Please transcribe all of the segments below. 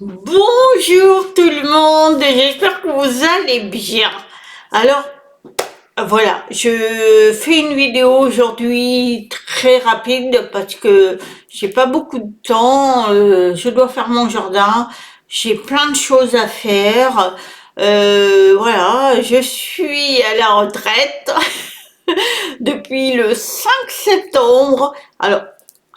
Bonjour tout le monde, j'espère que vous allez bien. Alors voilà, je fais une vidéo aujourd'hui très rapide parce que j'ai pas beaucoup de temps, je dois faire mon jardin, j'ai plein de choses à faire. Voilà, je suis à la retraite depuis le 5 septembre. Alors,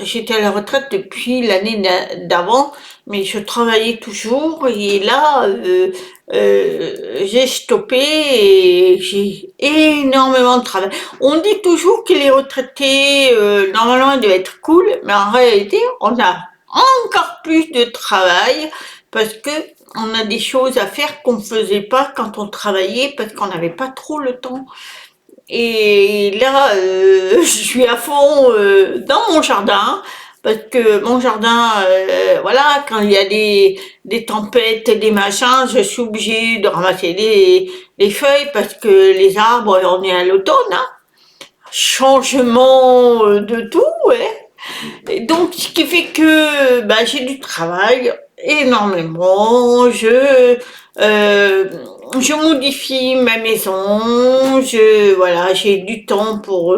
j'étais à la retraite depuis l'année d'avant, mais je travaillais toujours et là, j'ai stoppé et j'ai énormément de travail. On dit toujours que les retraités, normalement, ils doivent être cool, mais en réalité, on a encore plus de travail parce que on a des choses à faire qu'on ne faisait pas quand on travaillait parce qu'on n'avait pas trop le temps. Et là, je suis à fond dans mon jardin parce que mon jardin, voilà, quand il y a des tempêtes, des machins, je suis obligée de ramasser les feuilles parce que les arbres, on est à l'automne, hein, changement de tout, ouais. Et donc, ce qui fait que bah, j'ai du travail énormément. Euh, je modifie ma maison. Voilà, j'ai du temps pour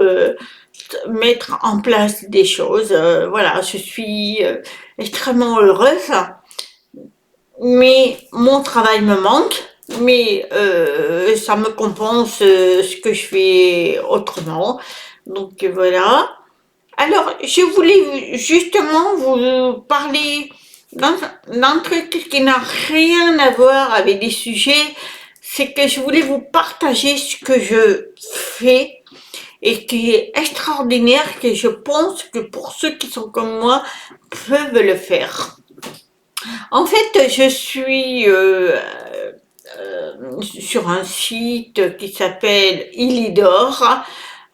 mettre en place des choses. Voilà, je suis extrêmement heureuse. Mais mon travail me manque. Mais ça me compense ce que je fais autrement. Donc voilà. Alors, je voulais justement vous parler d'un truc qui n'a rien à voir avec des sujets, c'est que je voulais vous partager ce que je fais et qui est extraordinaire, que je pense que pour ceux qui sont comme moi, peuvent le faire. En fait, je suis sur un site qui s'appelle Illidor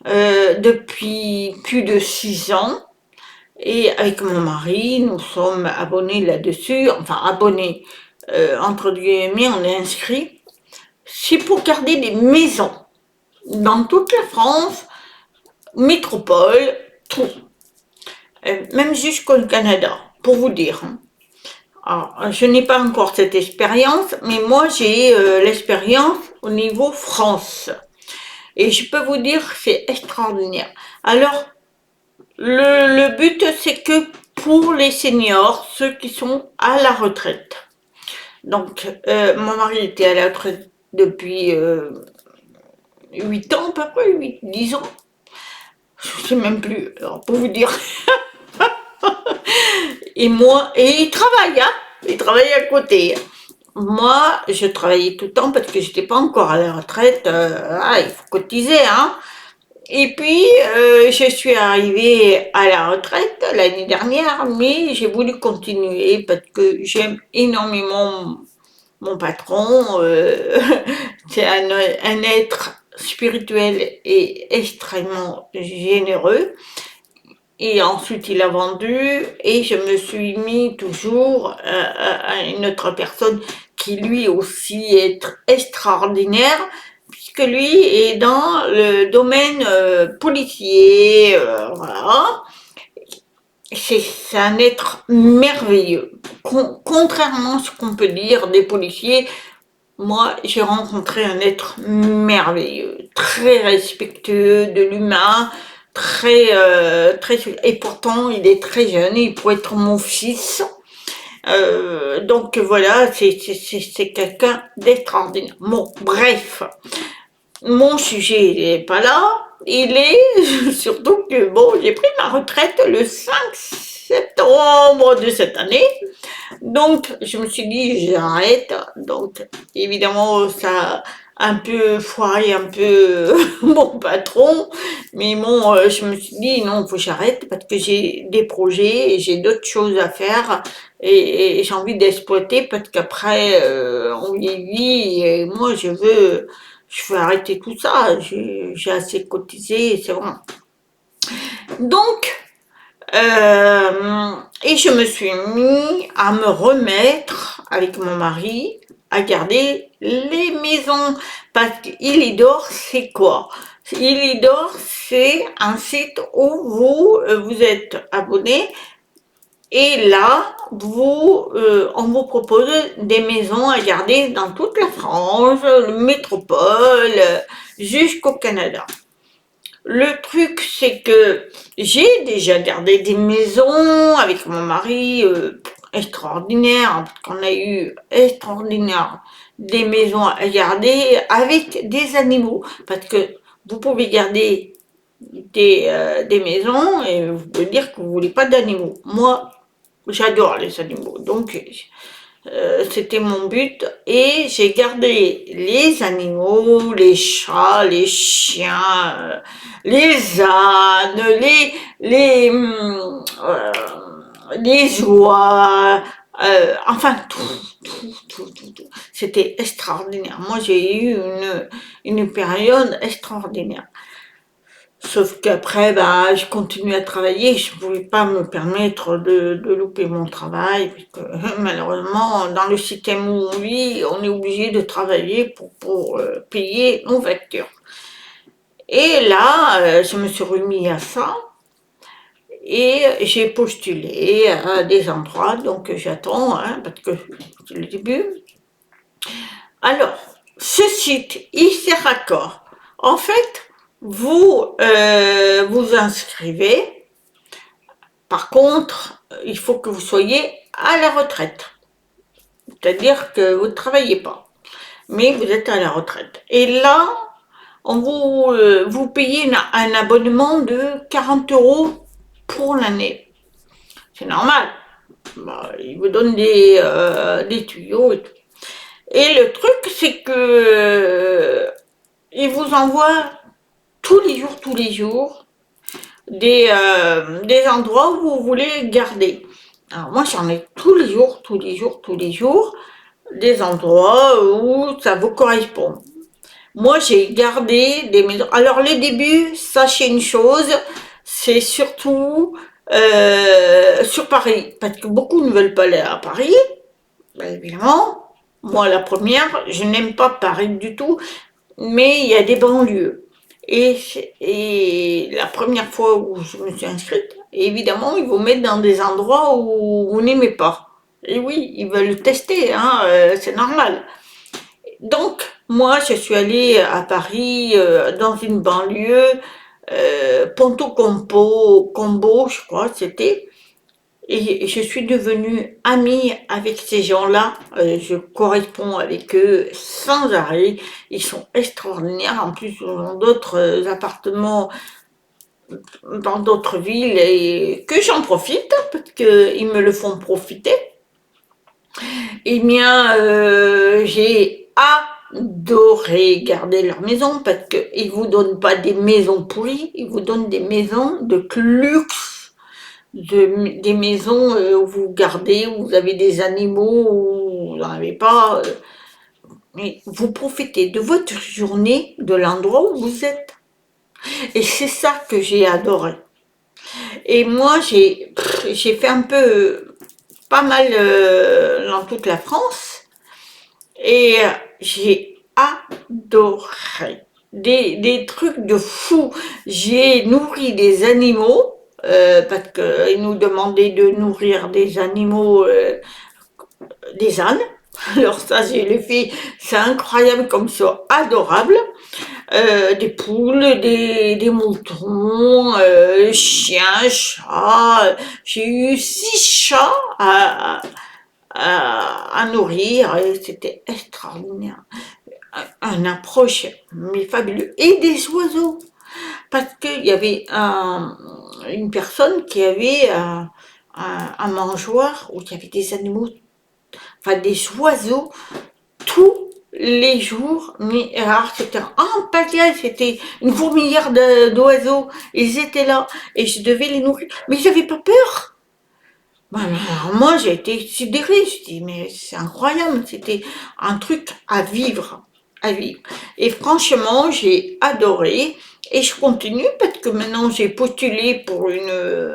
depuis plus de 6 ans. Et avec mon mari, nous sommes abonnés là-dessus, enfin abonnés, entre guillemets, on est inscrits. C'est pour garder des maisons dans toute la France, métropole, tout. Même jusqu'au Canada, pour vous dire, hein. Alors, je n'ai pas encore cette expérience, mais moi j'ai l'expérience au niveau France. Et je peux vous dire, c'est extraordinaire. Alors, le but, c'est que pour les seniors, ceux qui sont à la retraite. Donc, mon mari était à la retraite depuis 8 ans à peu près, 10 ans. Je ne sais même plus, alors, pour vous dire. Et moi, et il travaille, hein, il travaille à côté. Moi, je travaillais tout le temps parce que j'étais pas encore à la retraite. Il faut cotiser, hein. Et puis, je suis arrivée à la retraite l'année dernière, mais j'ai voulu continuer parce que j'aime énormément mon patron. C'est un être spirituel et extrêmement généreux. Et ensuite, il a vendu et je me suis mis toujours à une autre personne qui lui aussi est extraordinaire puisque lui est dans le domaine policier, voilà. C'est un être merveilleux. Contrairement à ce qu'on peut dire des policiers, moi j'ai rencontré un être merveilleux, très respectueux de l'humain, très, et pourtant il est très jeune, il pourrait être mon fils. Donc voilà, c'est quelqu'un d'extraordinaire. Bon, bref, mon sujet n'est pas là. Il est surtout que bon, j'ai pris ma retraite le 5 septembre de cette année. Donc, je me suis dit, j'arrête. Donc, évidemment, ça a un peu foiré un peu mon patron. Mais bon, je me suis dit, non, faut que j'arrête parce que j'ai des projets et j'ai d'autres choses à faire. Et j'ai envie d'exploiter parce qu'après, on vieillit et moi, je veux arrêter tout ça. J'ai assez cotisé, c'est bon. Donc, et je me suis mis à me remettre avec mon mari à garder les maisons. Parce qu'Illidor, c'est quoi? Illidor, c'est un site où vous êtes abonné Et là, on vous propose des maisons à garder dans toute la France, la métropole, jusqu'au Canada. Le truc, c'est que j'ai déjà gardé des maisons avec mon mari extraordinaire, qu'on a eu extraordinaire des maisons à garder avec des animaux. Parce que vous pouvez garder des maisons et vous pouvez dire que vous voulez pas d'animaux. Moi, j'adore les animaux, donc c'était mon but et j'ai gardé les animaux, les chats, les chiens, les ânes, les oies, enfin tout. C'était extraordinaire. Moi j'ai eu une période extraordinaire. Sauf qu'après, bah, je continue à travailler, je ne pouvais pas me permettre de louper mon travail, parce que malheureusement, dans le système où on vit, on est obligé de travailler pour payer nos factures. Et là, je me suis remis à ça, et j'ai postulé à des endroits, donc j'attends, hein, parce que c'est le début. Alors, ce site, il sert à quoi? En fait, vous inscrivez. Par contre, il faut que vous soyez à la retraite. C'est-à-dire que vous ne travaillez pas, mais vous êtes à la retraite. Et là, vous payez un abonnement de 40 euros pour l'année. C'est normal. Bah, ils vous donnent des tuyaux et tout. Et le truc, c'est que ils vous envoient tous les jours, des endroits où vous voulez garder. Alors moi, j'en ai tous les jours, des endroits où ça vous correspond. Moi, j'ai gardé des maisons. Alors, les débuts, sachez une chose, c'est surtout sur Paris, parce que beaucoup ne veulent pas aller à Paris, ben, évidemment. Moi, la première, je n'aime pas Paris du tout, mais il y a des banlieues. Et la première fois où je me suis inscrite, évidemment, ils vous mettent dans des endroits où vous n'aimez pas. Et oui, ils veulent tester, hein, c'est normal. Donc, moi, je suis allée à Paris, dans une banlieue, Ponto Combo, je crois, c'était. Et je suis devenue amie avec ces gens-là. Je corresponds avec eux sans arrêt. Ils sont extraordinaires. En plus, ils ont d'autres appartements dans d'autres villes et que j'en profite parce qu'ils me le font profiter. Eh bien, j'ai adoré garder leur maison parce qu'ils ne vous donnent pas des maisons pourries, ils vous donnent des maisons de luxe, des maisons où vous gardez, où vous avez des animaux, où vous n'en avez pas. Mais vous profitez de votre journée, de l'endroit où vous êtes. Et c'est ça que j'ai adoré. Et moi, j'ai fait un peu, pas mal dans toute la France. Et j'ai adoré. Des trucs de fou. J'ai nourri des animaux, parce qu'ils nous demandaient de nourrir des animaux, des ânes. Alors ça, j'ai le fait, c'est incroyable comme ça, adorable. Des poules, des moutons, chiens, chats. J'ai eu 6 chats à nourrir et c'était extraordinaire. Un approche mais fabuleux. Et des oiseaux. Parce qu'il y avait une personne qui avait un mangeoire où il y avait des animaux, enfin des oiseaux, tous les jours, mais alors c'était un pagaille, c'était une fourmilière d'oiseaux, ils étaient là et je devais les nourrir, mais j'avais pas peur. Ben, alors moi j'ai été sidérée, je dis mais c'est incroyable, c'était un truc à vivre, à vivre. Et franchement j'ai adoré et je continue parce que maintenant j'ai postulé pour une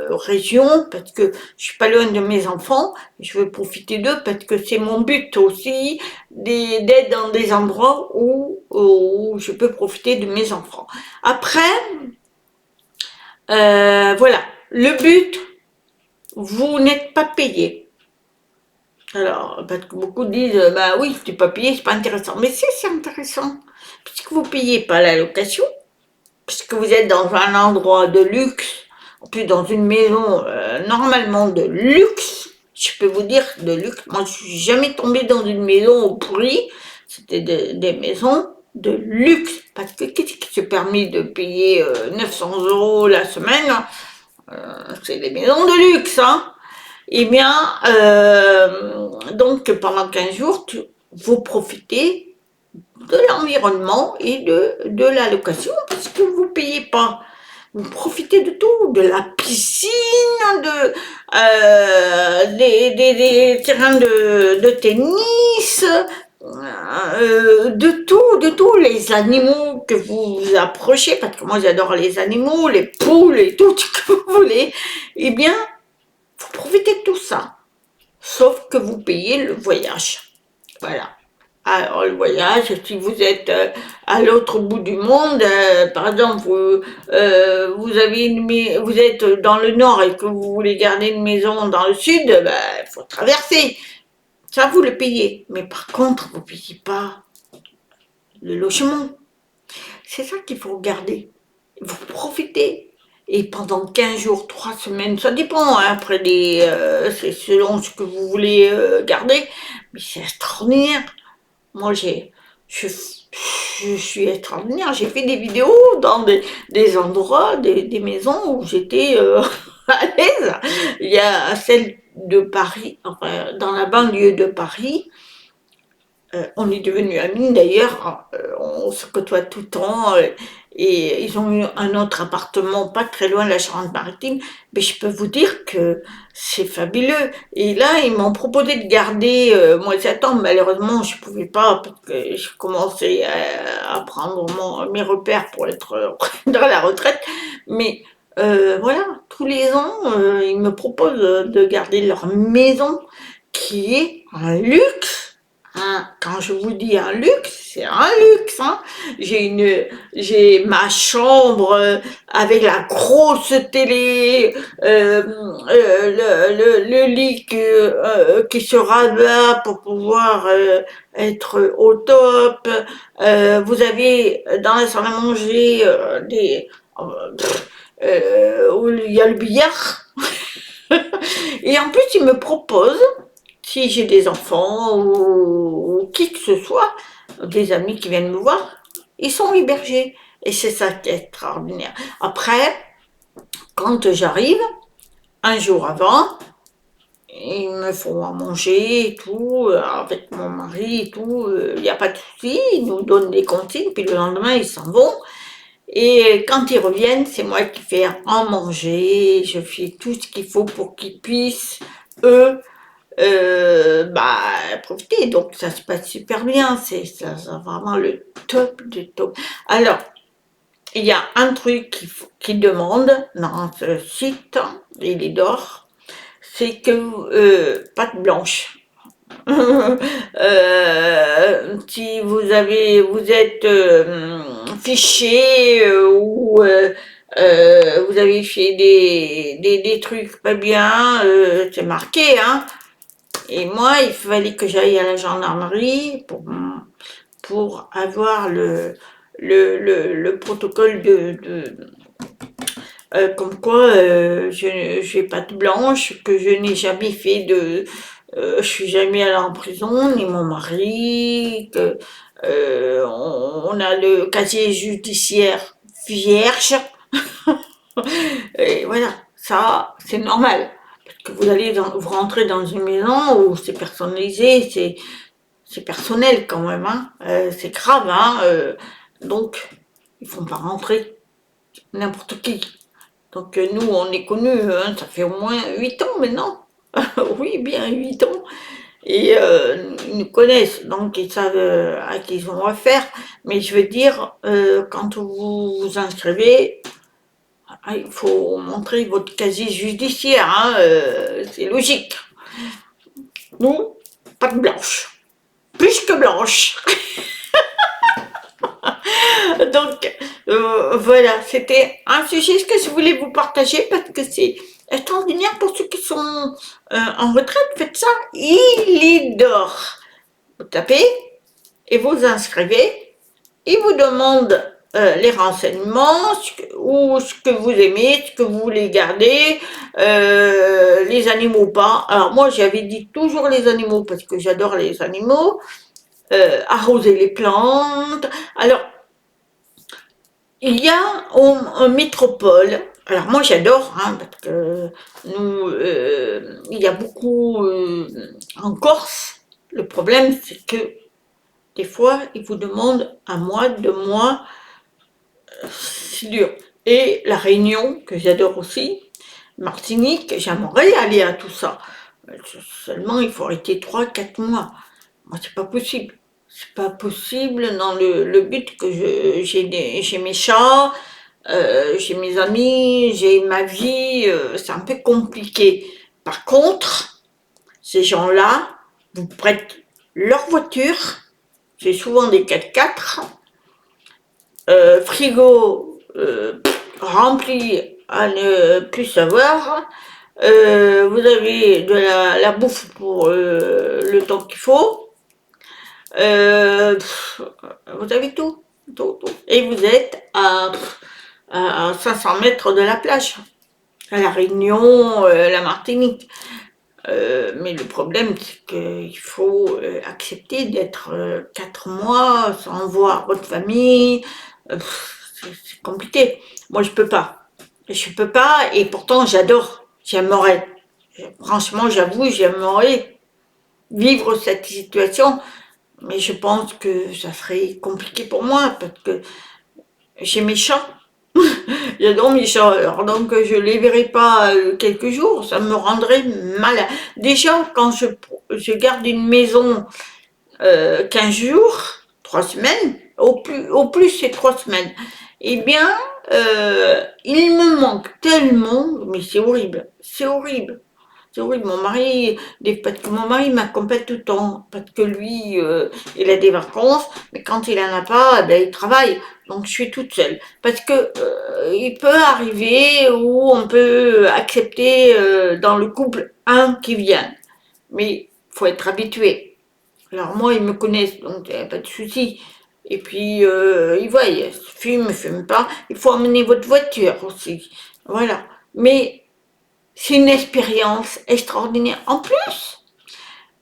région parce que je suis pas loin de mes enfants, je veux profiter d'eux parce que c'est mon but aussi d'être dans des endroits où je peux profiter de mes enfants. Après, voilà, le but vous n'êtes pas payé. Alors, parce que beaucoup disent, bah oui, tu n'es pas payé, c'est pas intéressant. Mais si, c'est intéressant. Puisque vous ne payez pas la location, puisque vous êtes dans un endroit de luxe, en plus dans une maison normalement de luxe, je peux vous dire de luxe. Moi, je suis jamais tombée dans une maison pourrie. C'était des maisons de luxe. Parce que qu'est-ce qui se permet de payer 900 € la semaine? C'est des maisons de luxe, hein. Eh bien, donc pendant 15 jours, vous profitez de l'environnement et de la location parce que vous ne payez pas. Vous profitez de tout, de la piscine, des terrains de tennis, de tout, les animaux que vous approchez, parce que moi j'adore les animaux, les poules et tout ce que vous voulez, eh bien, vous profitez de tout ça, sauf que vous payez le voyage. Voilà. Alors, le voyage, si vous êtes à l'autre bout du monde, par exemple, vous êtes dans le nord et que vous voulez garder une maison dans le sud, ben, il faut traverser. Ça, vous le payez. Mais par contre, vous ne payez pas le logement. C'est ça qu'il faut regarder. Vous profitez. Et pendant 15 jours, 3 semaines, ça dépend, hein, après c'est selon ce que vous voulez garder, mais c'est extraordinaire. Moi, je suis extraordinaire. J'ai fait des vidéos dans des endroits, des maisons où j'étais à l'aise. Il y a celle de Paris, enfin, dans la banlieue de Paris. On est devenus amis d'ailleurs, on se côtoie tout le temps et ils ont eu un autre appartement pas très loin de la Charente-Maritime, mais je peux vous dire que c'est fabuleux. Et là, ils m'ont proposé de garder moi 7 ans, malheureusement je pouvais pas parce que je commençais à prendre mes repères pour être dans la retraite, mais voilà, tous les ans, ils me proposent de garder leur maison qui est un luxe. Hein, quand je vous dis un luxe, c'est un luxe. Hein. J'ai ma chambre avec la grosse télé, le lit qui se rabat pour pouvoir être au top. Vous avez dans la salle à manger où il y a le billard. Et en plus, ils me proposent si j'ai des enfants ou qui que ce soit, des amis qui viennent me voir, ils sont hébergés. Et c'est ça qui est extraordinaire. Après, quand j'arrive, un jour avant, ils me font à manger et tout, avec mon mari et tout, il n'y a pas de souci, ils nous donnent des consignes, puis le lendemain, ils s'en vont. Et quand ils reviennent, c'est moi qui fais en manger, je fais tout ce qu'il faut pour qu'ils puissent, eux, bah, profiter. Donc ça se passe super bien, c'est vraiment le top du top. Alors, il y a un truc qui demande dans ce site, il est d'or, c'est que pâte blanche. Si vous êtes fiché ou vous avez fait des trucs pas bien, c'est marqué, hein. Et moi, il fallait que j'aille à la gendarmerie pour avoir le protocole comme quoi je n'ai pas de blanche, que je n'ai jamais fait je suis jamais allée en prison, ni mon mari, que on a le casier judiciaire vierge. Et voilà, ça, c'est normal. Parce que vous rentrez dans une maison où c'est personnalisé, c'est personnel quand même, hein. C'est grave, hein. Donc, ils font pas rentrer n'importe qui. Donc, nous, on est connus, hein, ça fait au moins 8 ans maintenant. Oui, bien 8 ans. Et ils nous connaissent, donc ils savent à qui ils ont affaire. Mais je veux dire, quand vous vous inscrivez, il faut montrer votre casier judiciaire, hein, c'est logique. Nous, pas de blanche. Plus que blanche. Donc, voilà, c'était un sujet que je voulais vous partager parce que extraordinaire pour ceux qui sont en retraite, faites ça, il dort. Vous tapez et vous inscrivez, il vous demande les renseignements, ou ce que vous aimez, ce que vous voulez garder, les animaux ou pas. Alors moi j'avais dit toujours les animaux parce que j'adore les animaux, arroser les plantes. Alors il y a en métropole, alors moi j'adore, hein, parce que nous, il y a beaucoup en Corse. Le problème c'est que des fois ils vous demandent un mois, 2 mois, c'est dur. Et la Réunion, que j'adore aussi, Martinique, j'aimerais aller à tout ça. Seulement, il faut arrêter 3, 4 mois. Moi, c'est pas possible. C'est pas possible dans le but que j'ai mes chats, j'ai mes amis, j'ai ma vie, c'est un peu compliqué. Par contre, ces gens-là vous prêtent leur voiture, c'est souvent des 4x4, frigo rempli à ne plus savoir. Vous avez de la bouffe pour le temps qu'il faut. Vous avez tout, tout, tout. Et vous êtes à 500 mètres de la plage, à La Réunion, la Martinique. Mais le problème, c'est qu'il faut accepter d'être 4 mois sans voir votre famille. C'est compliqué. Moi, je peux pas. Je peux pas, et pourtant, j'adore. J'aimerais. Franchement, j'avoue, j'aimerais vivre cette situation, mais je pense que ça serait compliqué pour moi, parce que j'ai mes chats. J'adore mes chats, alors donc je les verrai pas quelques jours, ça me rendrait malade. Déjà, quand je garde une maison 15 jours, 3 semaines, au plus c'est 3 semaines, eh bien, il me manque tellement, mais c'est horrible, c'est horrible. C'est horrible, mon mari, parce que mon mari m'accompagne tout le temps, parce que lui, il a des vacances, mais quand il en a pas, ben, il travaille, donc je suis toute seule. Parce que il peut arriver où on peut accepter dans le couple un qui vient, mais faut être habitué. Alors moi, ils me connaissent, donc il n'y a pas de souci. Et puis, ils voient, fume pas. Il faut emmener votre voiture aussi. Voilà. Mais c'est une expérience extraordinaire. En plus,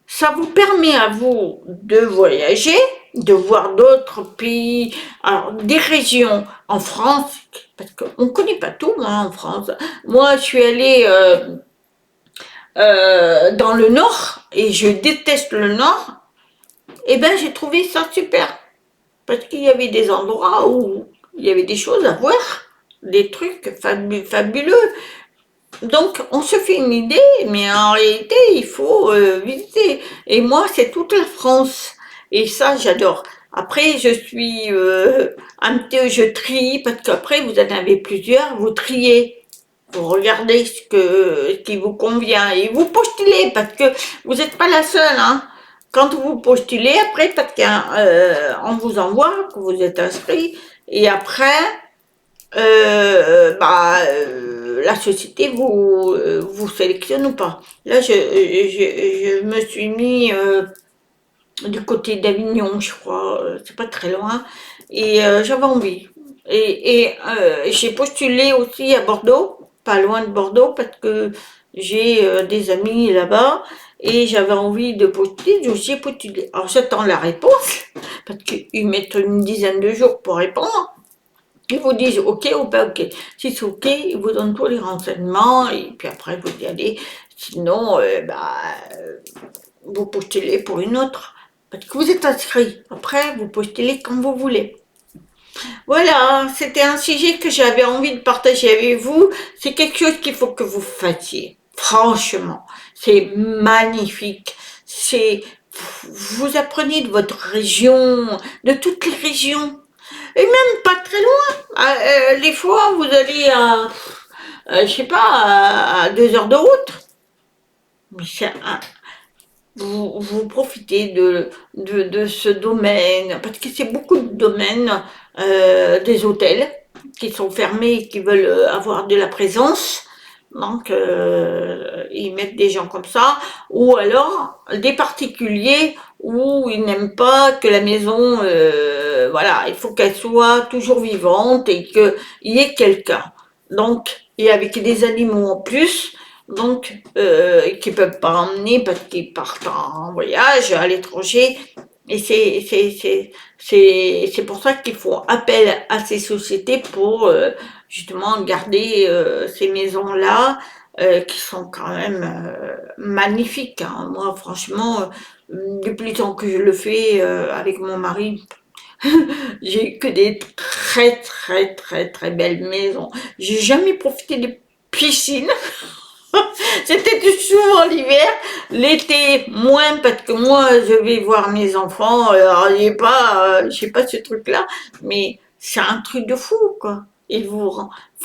ça vous permet à vous de voyager, de voir d'autres pays, alors des régions en France, parce qu'on ne connaît pas tout hein, en France. Moi, je suis allée dans le Nord et je déteste le Nord. Eh bien, j'ai trouvé ça super. Parce qu'il y avait des endroits où il y avait des choses à voir, des trucs fabuleux. Donc, on se fait une idée, mais en réalité, il faut visiter. Et moi, c'est toute la France. Et ça, j'adore. Après, je suis je trie, parce qu'après, vous en avez plusieurs, vous triez. Vous regardez ce qui vous convient et vous postulez, parce que vous n'êtes pas la seule, hein. Quand vous postulez, après, parce qu'on vous envoie, que vous êtes inscrit, et après, la société vous sélectionne ou pas. Là, je me suis mis du côté d'Avignon, je crois, c'est pas très loin, et j'avais envie. Et j'ai postulé aussi à Bordeaux, pas loin de Bordeaux, parce que j'ai des amis là-bas, et j'avais envie de postuler, donc j'ai postulé. Alors j'attends la réponse, parce qu'ils mettent une dizaine de jours pour répondre. Ils vous disent OK ou pas OK. Si c'est OK, ils vous donnent tous les renseignements et puis après vous y allez. Sinon, vous postulez pour une autre. Parce que vous êtes inscrit. Après, vous postulez quand vous voulez. Voilà, c'était un sujet que j'avais envie de partager avec vous. C'est quelque chose qu'il faut que vous fassiez. Franchement, c'est magnifique. Vous apprenez de votre région, de toutes les régions. Et même pas très loin. Les fois, vous allez je sais pas, à 2 heures de route. Mais vous profitez de ce domaine, parce que c'est beaucoup de domaines, des hôtels qui sont fermés et qui veulent avoir de la présence. Donc, ils mettent des gens comme ça, ou alors des particuliers où ils n'aiment pas que la maison, voilà, il faut qu'elle soit toujours vivante et qu'il y ait quelqu'un. Donc, et avec des animaux en plus, donc, qu'ils peuvent pas emmener parce qu'ils partent en voyage à l'étranger. Et c'est pour ça qu'ils font appel à ces sociétés pour justement garder ces maisons-là qui sont quand même magnifiques, hein. Moi, franchement, depuis le temps que je le fais avec mon mari, j'ai que des très très très très belles maisons. J'ai jamais profité des piscines. C'était souvent l'hiver, l'été moins parce que moi je vais voir mes enfants, alors j'ai pas ce truc-là, mais c'est un truc de fou quoi. Et vous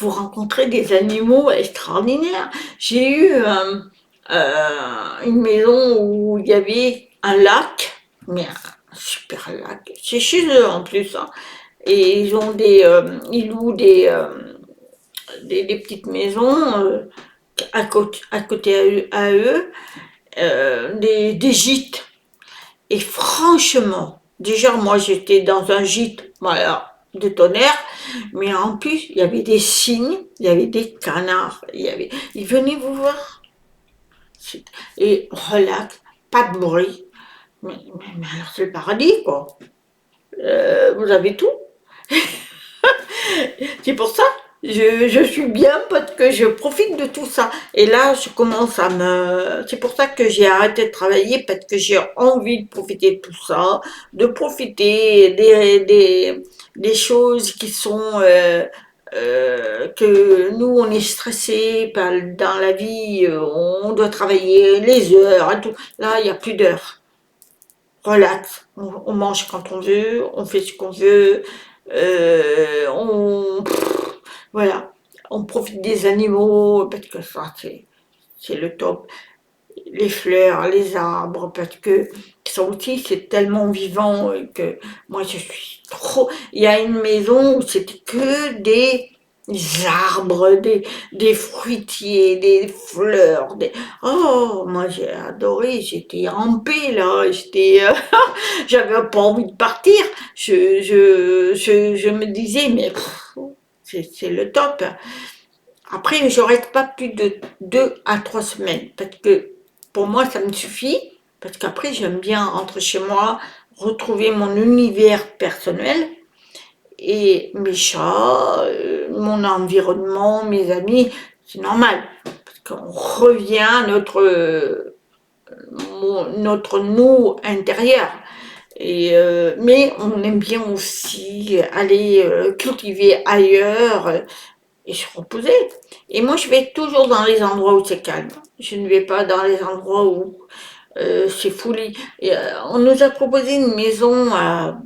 rencontrez des animaux extraordinaires. J'ai eu une maison où il y avait un lac, mais un super lac. C'est chez eux en plus, hein. Et ils louent des petites maisons. À côté à eux des gîtes. Et franchement, déjà moi j'étais dans un gîte, voilà, de tonnerre, mais en plus il y avait des cygnes, il y avait des canards, ils venaient vous voir. Et relax, pas de bruit. Mais alors c'est le paradis quoi. Vous avez tout. C'est pour ça, je suis bien parce que je profite de tout ça. Et là, je commence à me... C'est pour ça que j'ai arrêté de travailler parce que j'ai envie de profiter de tout ça, de profiter des choses qui sont... que nous, on est stressé dans la vie, on doit travailler les heures et tout. Là, il n'y a plus d'heures. Relax, on mange quand on veut, on fait ce qu'on veut, voilà, on profite des animaux parce que ça c'est le top. Les fleurs, les arbres, parce que ça aussi c'est tellement vivant que moi je suis trop. Il y a une maison où c'était que des arbres, des fruitiers, des fleurs, oh moi j'ai adoré, j'étais en paix là, j'avais pas envie de partir. Je me disais mais c'est le top. Après, je reste pas plus de 2 à 3 semaines parce que pour moi, ça me suffit. Parce qu'après, j'aime bien rentrer chez moi, retrouver mon univers personnel et mes chats, mon environnement, mes amis. C'est normal parce qu'on revient à notre nous intérieur. Mais on aime bien aussi aller cultiver ailleurs et se reposer. Et moi, je vais toujours dans les endroits où c'est calme. Je ne vais pas dans les endroits où c'est folie. Et, on nous a proposé une maison à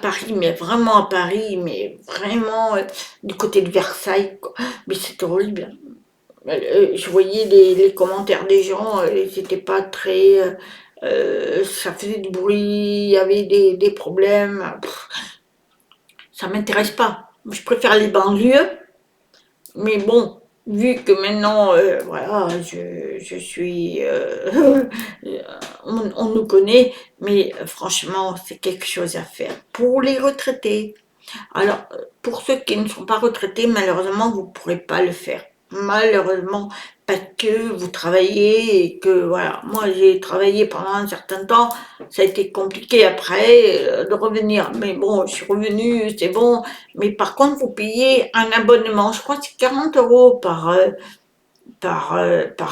Paris, mais vraiment à Paris, mais vraiment du côté de Versailles, quoi. Mais c'est horrible. Je voyais les commentaires des gens, ils n'étaient pas très... ça faisait du bruit, il y avait des problèmes. Pff, ça m'intéresse pas. Je préfère les banlieues. Mais bon, vu que maintenant, voilà, je suis, on nous connaît, mais franchement, c'est quelque chose à faire pour les retraités. Alors, pour ceux qui ne sont pas retraités, malheureusement, vous ne pourrez pas le faire. Malheureusement, parce que vous travaillez et que, voilà, moi j'ai travaillé pendant un certain temps, ça a été compliqué après de revenir. Mais bon, je suis revenue, c'est bon. Mais par contre, vous payez un abonnement, je crois que c'est 40 euros par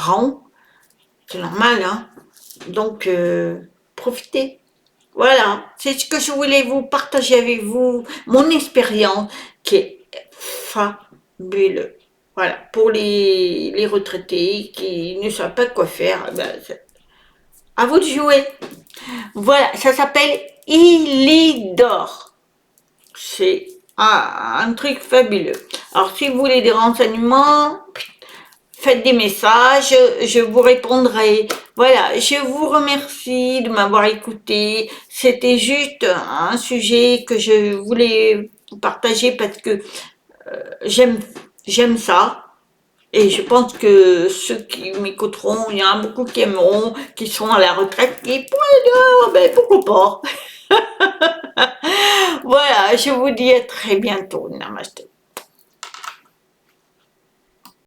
an. C'est normal, hein. Donc, profitez. Voilà, c'est ce que je voulais vous partager avec vous, mon expérience qui est fabuleuse. Voilà, pour les retraités qui ne savent pas quoi faire, ben, à vous de jouer. Voilà, ça s'appelle Illidor. C'est un truc fabuleux. Alors, si vous voulez des renseignements, faites des messages, je vous répondrai. Voilà, je vous remercie de m'avoir écouté. C'était juste un sujet que je voulais partager parce que j'aime ça Et je pense que ceux qui m'écouteront, il y en a beaucoup qui aimeront, qui sont à la retraite, qui pourraient dire, ben pourquoi pas. Voilà, je vous dis à très bientôt. Namaste.